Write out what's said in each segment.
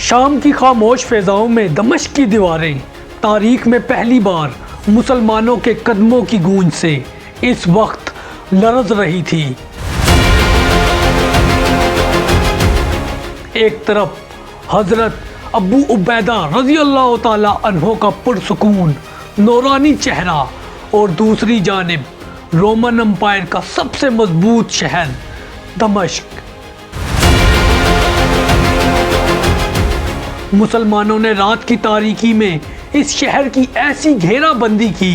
شام کی خاموش فضاؤں میں دمشق کی دیواریں تاریخ میں پہلی بار مسلمانوں کے قدموں کی گونج سے اس وقت لرز رہی تھی۔ ایک طرف حضرت ابو عبیدہ رضی اللہ تعالی عنہ کا پرسکون نورانی چہرہ اور دوسری جانب رومن امپائر کا سب سے مضبوط شہر دمشق۔ مسلمانوں نے رات کی تاریکی میں اس شہر کی ایسی گھیرا بندی کی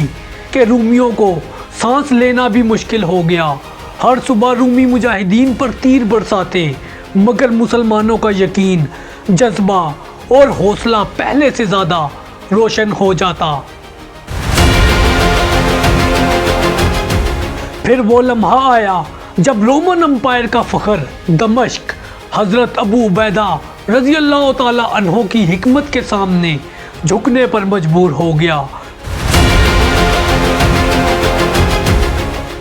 کہ رومیوں کو سانس لینا بھی مشکل ہو گیا۔ ہر صبح رومی مجاہدین پر تیر برساتے، مگر مسلمانوں کا یقین، جذبہ اور حوصلہ پہلے سے زیادہ روشن ہو جاتا۔ پھر وہ لمحہ آیا جب رومن امپائر کا فخر دمشق حضرت ابو عبیدہ رضی اللہ تعالی عنہ کی حکمت کے سامنے جھکنے پر مجبور ہو گیا۔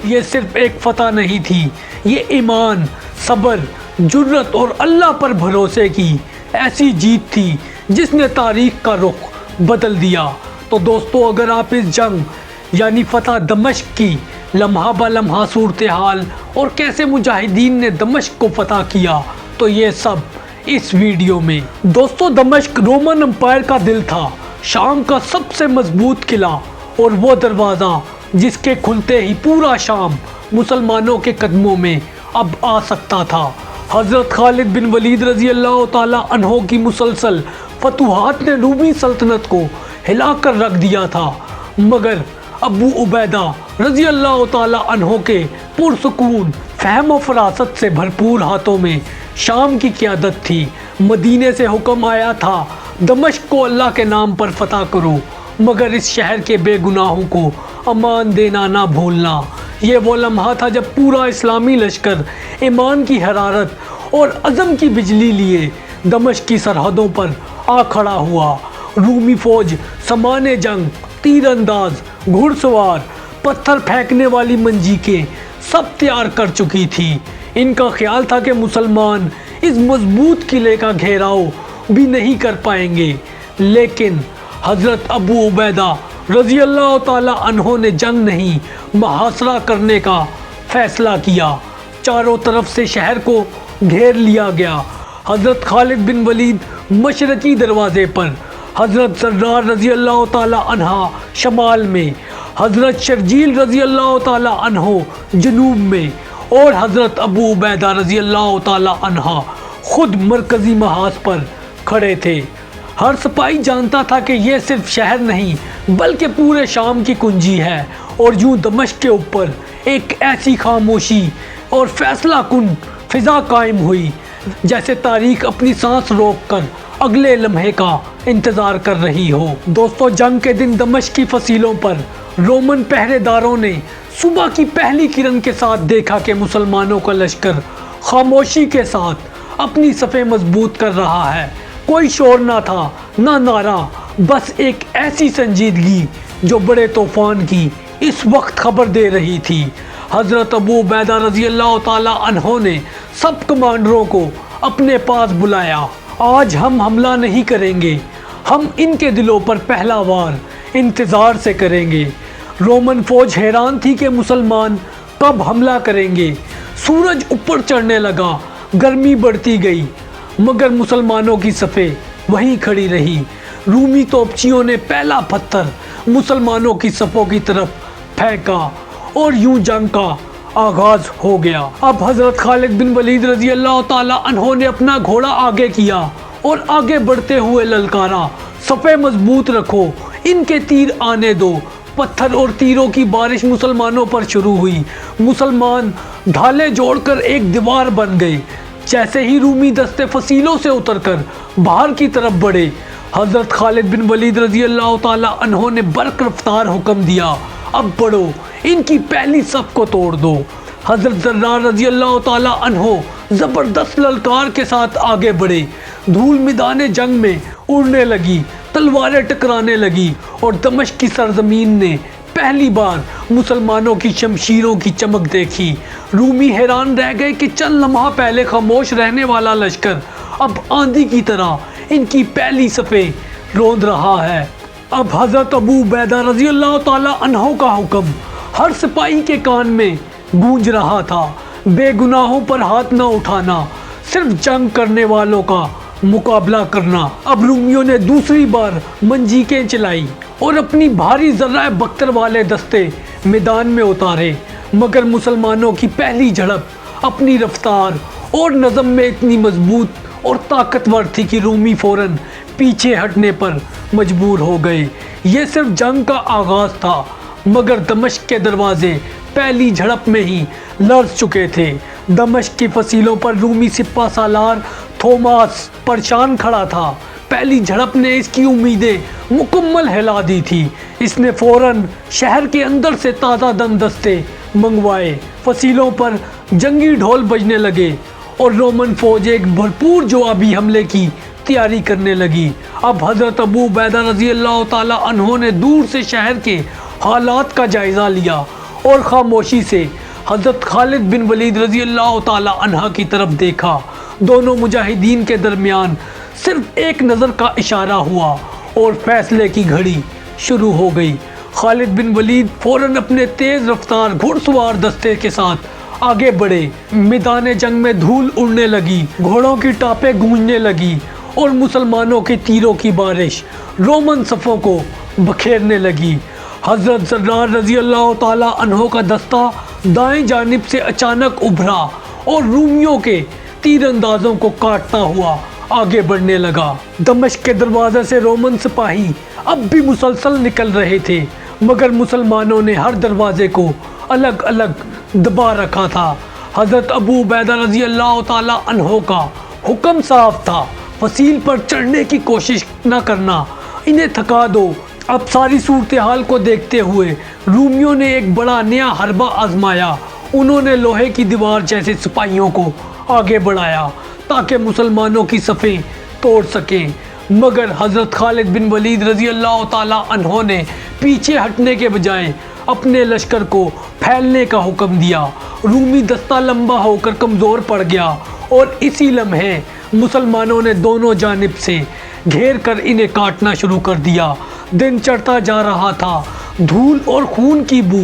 یہ صرف ایک فتح نہیں تھی، یہ ایمان، صبر، جرت اور اللہ پر بھروسے کی ایسی جیت تھی جس نے تاریخ کا رخ بدل دیا۔ تو دوستو، اگر آپ اس جنگ یعنی فتح دمشق کی لمحہ بہ لمحہ صورتحال اور کیسے مجاہدین نے دمشق کو فتح کیا، تو یہ سب اس ویڈیو میں۔ دوستو، دمشق رومن امپائر کا دل تھا، شام کا سب سے مضبوط قلعہ اور وہ دروازہ جس کے کھلتے ہی پورا شام مسلمانوں کے قدموں میں اب آ سکتا تھا۔ حضرت خالد بن ولید رضی اللہ تعالی عنہ کی مسلسل فتوحات نے رومی سلطنت کو ہلا کر رکھ دیا تھا، مگر ابو عبیدہ رضی اللہ تعالی عنہ کے پرسکون فہم و فراست سے بھرپور ہاتھوں میں شام کی قیادت تھی۔ مدینے سے حکم آیا تھا دمشق کو اللہ کے نام پر فتح کرو، مگر اس شہر کے بے گناہوں کو امان دینا نہ بھولنا۔ یہ وہ لمحہ تھا جب پورا اسلامی لشکر ایمان کی حرارت اور عزم کی بجلی لیے دمشق کی سرحدوں پر آ کھڑا ہوا۔ رومی فوج سامان جنگ، تیر انداز، گھڑ سوار، پتھر پھینکنے والی منجیقیں سب تیار کر چکی تھی۔ ان کا خیال تھا کہ مسلمان اس مضبوط قلعے کا گھیراؤ بھی نہیں کر پائیں گے، لیکن حضرت ابو عبیدہ رضی اللہ تعالی عنہ نے جنگ نہیں، محاصرہ کرنے کا فیصلہ کیا۔ چاروں طرف سے شہر کو گھیر لیا گیا۔ حضرت خالد بن ولید مشرقی دروازے پر، حضرت زرار رضی اللہ تعالی عنہ شمال میں، حضرت شرجیل رضی اللہ تعالی عنہ جنوب میں اور حضرت ابو عبیدہ رضی اللہ تعالی عنہ خود مرکزی محاذ پر کھڑے تھے۔ ہر سپاہی جانتا تھا کہ یہ صرف شہر نہیں بلکہ پورے شام کی کنجی ہے، اور یوں دمشق کے اوپر ایک ایسی خاموشی اور فیصلہ کن فضا قائم ہوئی جیسے تاریخ اپنی سانس روک کر اگلے لمحے کا انتظار کر رہی ہو۔ دوستو، جنگ کے دن دمشق کی فصیلوں پر رومن پہرے داروں نے صبح کی پہلی کرن کے ساتھ دیکھا کہ مسلمانوں کا لشکر خاموشی کے ساتھ اپنی صفیں مضبوط کر رہا ہے۔ کوئی شور نہ تھا، نہ نعرہ، بس ایک ایسی سنجیدگی جو بڑے طوفان کی اس وقت خبر دے رہی تھی۔ حضرت ابو عبیدہ رضی اللہ تعالی عنہ نے سب کمانڈروں کو اپنے پاس بلایا۔ آج ہم حملہ نہیں کریں گے، ہم ان کے دلوں پر پہلا وار انتظار سے کریں گے۔ رومن فوج حیران تھی کہ مسلمان کب حملہ کریں گے۔ سورج اوپر چڑھنے لگا، گرمی بڑھتی گئی، مگر مسلمانوں کی صفیں وہیں کھڑی رہی۔ رومی توپچیوں نے پہلا پتھر مسلمانوں کی صفوں کی طرف پھینکا اور یوں جنگ کا آغاز ہو گیا۔ اب حضرت خالد بن ولید رضی اللہ تعالی عنہ نے اپنا گھوڑا آگے کیا اور آگے بڑھتے ہوئے للکارا، صفیں مضبوط رکھو، ان کے تیر آنے دو۔ پتھر اور تیروں کی بارش مسلمانوں پر شروع ہوئی۔ مسلمان ڈھالے جوڑ کر ایک دیوار بن گئے۔ جیسے ہی رومی دستے فصیلوں سے اتر کر باہر کی طرف بڑھے، حضرت خالد بن ولید رضی اللہ تعالی عنہ نے برق رفتار حکم دیا، اب بڑھو، ان کی پہلی صف کو توڑ دو۔ حضرت زرار رضی اللہ تعالی عنہ زبردست للکار کے ساتھ آگے بڑھے۔ دھول میدان جنگ میں اڑنے لگی، تلواریں ٹکرانے لگی اور دمشق کی سرزمین نے پہلی بار مسلمانوں کی شمشیروں کی چمک دیکھی۔ رومی حیران رہ گئے کہ چند لمحہ پہلے خاموش رہنے والا لشکر اب آندھی کی طرح ان کی پہلی صفیں روند رہا ہے۔ اب حضرت ابو عبیدہ رضی اللہ تعالیٰ عنہ کا حکم ہر سپاہی کے کان میں گونج رہا تھا، بے گناہوں پر ہاتھ نہ اٹھانا، صرف جنگ کرنے والوں کا مقابلہ کرنا۔ اب رومیوں نے دوسری بار منجیقیں چلائی اور اپنی بھاری ذرائع بختر والے دستے میدان میں اتارے، مگر مسلمانوں کی پہلی جھڑپ اپنی رفتار اور نظم میں اتنی مضبوط اور طاقتور تھی کہ رومی فوراً پیچھے ہٹنے پر مجبور ہو گئے۔ یہ صرف جنگ کا آغاز تھا، مگر دمشق کے دروازے پہلی جھڑپ میں ہی لرز چکے تھے۔ دمشق کی فصیلوں پر رومی سپہ سالار تھوماس پریشان کھڑا تھا۔ پہلی جھڑپ نے اس کی امیدیں مکمل ہلا دی تھی۔ اس نے فوراً شہر کے اندر سے تازہ دم دستے منگوائے، فصیلوں پر جنگی ڈھول بجنے لگے اور رومن فوج ایک بھرپور جوابی حملے کی تیاری کرنے لگی۔ اب حضرت ابو عبیدہ رضی اللہ تعالیٰ عنہ نے دور سے شہر کے حالات کا جائزہ لیا اور خاموشی سے حضرت خالد بن ولید رضی اللہ تعالیٰ عنہ کی طرف دیکھا۔ دونوں مجاہدین کے درمیان صرف ایک نظر کا اشارہ ہوا اور فیصلے کی گھڑی شروع ہو گئی۔ خالد بن ولید فوراً اپنے تیز رفتار گھڑ سوار دستے کے ساتھ آگے بڑھے۔ میدان جنگ میں دھول اڑنے لگی، گھوڑوں کی ٹاپیں گونجنے لگی اور مسلمانوں کی تیروں کی بارش رومن صفوں کو بکھیرنے لگی۔ حضرت زرار رضی اللہ تعالیٰ عنہ کا دستہ دائیں جانب سے اچانک ابھرا اور رومیوں کے تیر اندازوں کو کاٹتا ہوا آگے بڑھنے لگا۔ دمشق کے دروازے سے رومن سپاہی اب بھی مسلسل نکل رہے تھے، مگر مسلمانوں نے ہر دروازے کو الگ الگ دبا رکھا تھا۔ حضرت ابو عبیدہ رضی اللہ تعالیٰ عنہ کا حکم صاف تھا، فصیل پر چڑھنے کی کوشش نہ کرنا، انہیں تھکا دو۔ اب ساری صورتحال کو دیکھتے ہوئے رومیوں نے ایک بڑا نیا حربہ آزمایا۔ انہوں نے لوہے کی دیوار جیسے سپاہیوں کو آگے بڑھایا تاکہ مسلمانوں کی صفیں توڑ سکیں، مگر حضرت خالد بن ولید رضی اللہ تعالیٰ عنہ نے پیچھے ہٹنے کے بجائے اپنے لشکر کو پھیلنے کا حکم دیا۔ رومی دستہ لمبا ہو کر کمزور پڑ گیا اور اسی لمحے مسلمانوں نے دونوں جانب سے گھیر کر انہیں کاٹنا شروع کر دیا۔ دن چڑھتا جا رہا تھا، دھول اور خون کی بو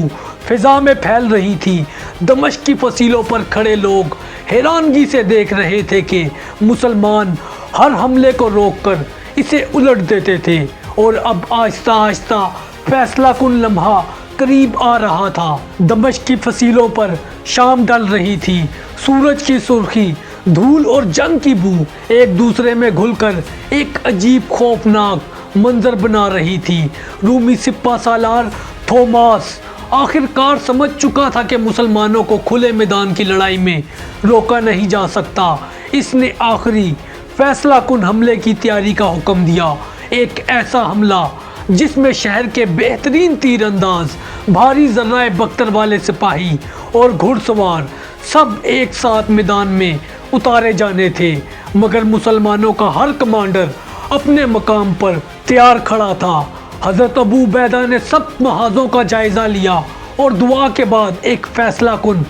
فضا میں پھیل رہی تھی۔ دمشق کی فصیلوں پر کھڑے لوگ حیرانگی سے دیکھ رہے تھے کہ مسلمان ہر حملے کو روک کر اسے الٹ دیتے تھے اور اب آہستہ آہستہ فیصلہ کن لمحہ قریب آ رہا تھا۔ دمشق کی فصیلوں پر شام ڈل رہی تھی، سورج کی سرخی، دھول اور جنگ کی بو ایک دوسرے میں گھل کر ایک عجیب خوفناک منظر بنا رہی تھی۔ رومی سپہ سالار تھوماس آخر کار سمجھ چکا تھا کہ مسلمانوں کو کھلے میدان کی لڑائی میں روکا نہیں جا سکتا۔ اس نے آخری فیصلہ کن حملے کی تیاری کا حکم دیا، ایک ایسا حملہ جس میں شہر کے بہترین تیر انداز، بھاری ذرائع بختر والے سپاہی اور گھڑ سوار سب ایک ساتھ میدان میں اتارے جانے تھے، مگر مسلمانوں کا ہر کمانڈر اپنے مقام پر تیار کھڑا تھا۔ حضرت ابو عبیدہ نے سب محاذوں کا جائزہ لیا اور دعا کے بعد ایک فیصلہ کن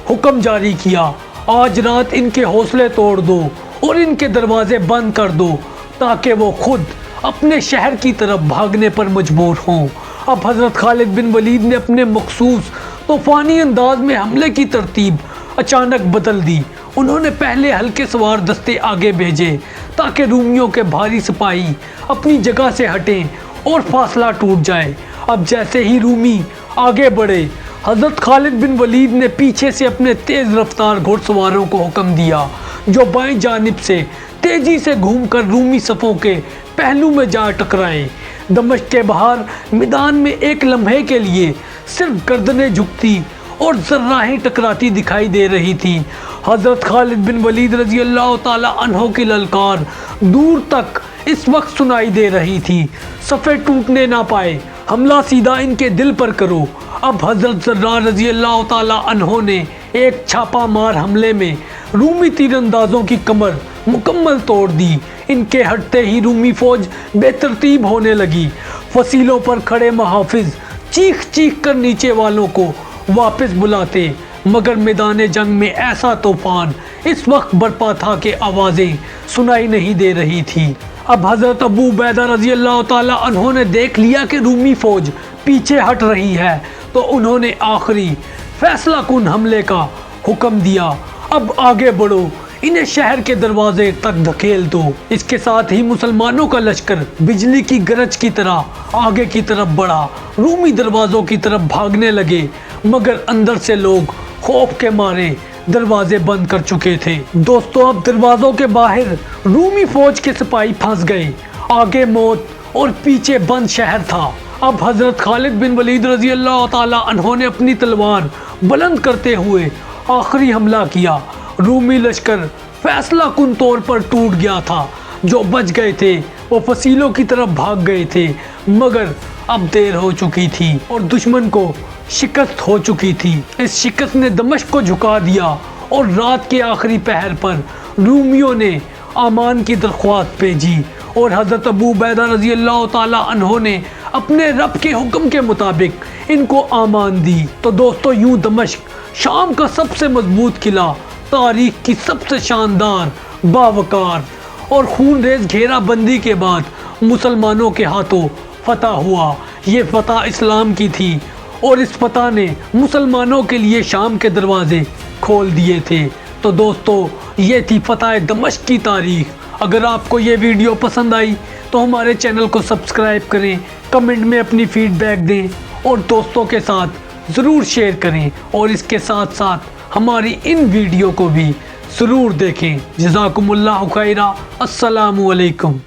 حکم جاری کیا، آج رات ان کے حوصلے توڑ دو اور ان کے دروازے بند کر دو تاکہ وہ خود اپنے شہر کی طرف بھاگنے پر مجبور ہوں۔ اب حضرت خالد بن ولید نے اپنے مخصوص طوفانی انداز میں حملے کی ترتیب اچانک بدل دی۔ انہوں نے پہلے ہلکے سوار دستے آگے بھیجے تاکہ رومیوں کے بھاری سپاہی اپنی جگہ سے ہٹیں اور فاصلہ ٹوٹ جائے۔ اب جیسے ہی رومی آگے بڑھے، حضرت خالد بن ولید نے پیچھے سے اپنے تیز رفتار گھڑ سواروں کو حکم دیا جو بائیں جانب سے تیزی سے گھوم کر رومی صفوں کے پہلو میں جا ٹکرائیں۔ دمشق کے باہر میدان میں ایک لمحے کے لیے صرف گردنیں جھکتی اور ذرائیں ٹکراتی دکھائی دے رہی تھی۔ حضرت خالد بن ولید رضی اللہ تعالیٰ عنہ کی للکار دور تک اس وقت سنائی دے رہی تھی، صفیں ٹوٹنے نہ پائے، حملہ سیدھا ان کے دل پر کرو۔ اب حضرت زرار رضی اللہ تعالیٰ عنہ نے ایک چھاپا مار حملے میں رومی تیر اندازوں کی کمر مکمل توڑ دی۔ ان کے ہٹتے ہی رومی فوج بے ترتیب ہونے لگی۔ فصیلوں پر کھڑے محافظ چیخ چیخ کر نیچے والوں کو واپس بلاتے، مگر میدان جنگ میں ایسا طوفان اس وقت برپا تھا کہ آوازیں سنائی نہیں دے رہی تھی۔ اب حضرت ابو عبیدہ رضی اللہ تعالیٰ عنہ نے دیکھ لیا کہ رومی فوج پیچھے ہٹ رہی ہے تو انہوں نے آخری فیصلہ کن حملے کا حکم دیا۔ اب آگے بڑھو، انہیں شہر کے دروازے تک دھکیل دو۔ اس کے ساتھ ہی مسلمانوں کا لشکر بجلی کی گرج کی طرح آگے کی طرف بڑھا، رومی دروازوں کی طرف بھاگنے لگے، مگر اندر سے لوگ خوف کے مارے دروازے بند کر چکے تھے۔ دوستو اب دروازوں کے باہر رومی فوج کے سپاہی پھنس گئے، آگے موت اور پیچھے بند شہر تھا۔ اب حضرت خالد بن ولید رضی اللہ تعالیٰ عنہ نے اپنی تلوار بلند کرتے ہوئے آخری حملہ کیا۔ رومی لشکر فیصلہ کن طور پر ٹوٹ گیا تھا، جو بچ گئے تھے وہ فصیلوں کی طرف بھاگ گئے تھے، مگر اب دیر ہو چکی تھی اور دشمن کو شکست ہو چکی تھی۔ اس شکست نے دمشق کو جھکا دیا اور رات کے آخری پہر پر رومیوں نے امان کی درخواست بھیجی اور حضرت ابو عبیدہ رضی اللہ تعالیٰ عنہ نے اپنے رب کے حکم کے مطابق ان کو امان دی۔ تو دوستو یوں دمشق شام کا سب سے مضبوط قلعہ، تاریخ کی سب سے شاندار، باوقار اور خون ریز گھیرا بندی کے بعد مسلمانوں کے ہاتھوں فتح ہوا۔ یہ فتح اسلام کی تھی اور اس فتح نے مسلمانوں کے لیے شام کے دروازے کھول دیے تھے۔ تو دوستو یہ تھی فتح دمشق کی تاریخ۔ اگر آپ کو یہ ویڈیو پسند آئی تو ہمارے چینل کو سبسکرائب کریں، کمنٹ میں اپنی فیڈ بیک دیں اور دوستوں کے ساتھ ضرور شیئر کریں، اور اس کے ساتھ ساتھ ہماری ان ویڈیو کو بھی ضرور دیکھیں۔ جزاکم اللہ خیرہ۔ السلام علیکم۔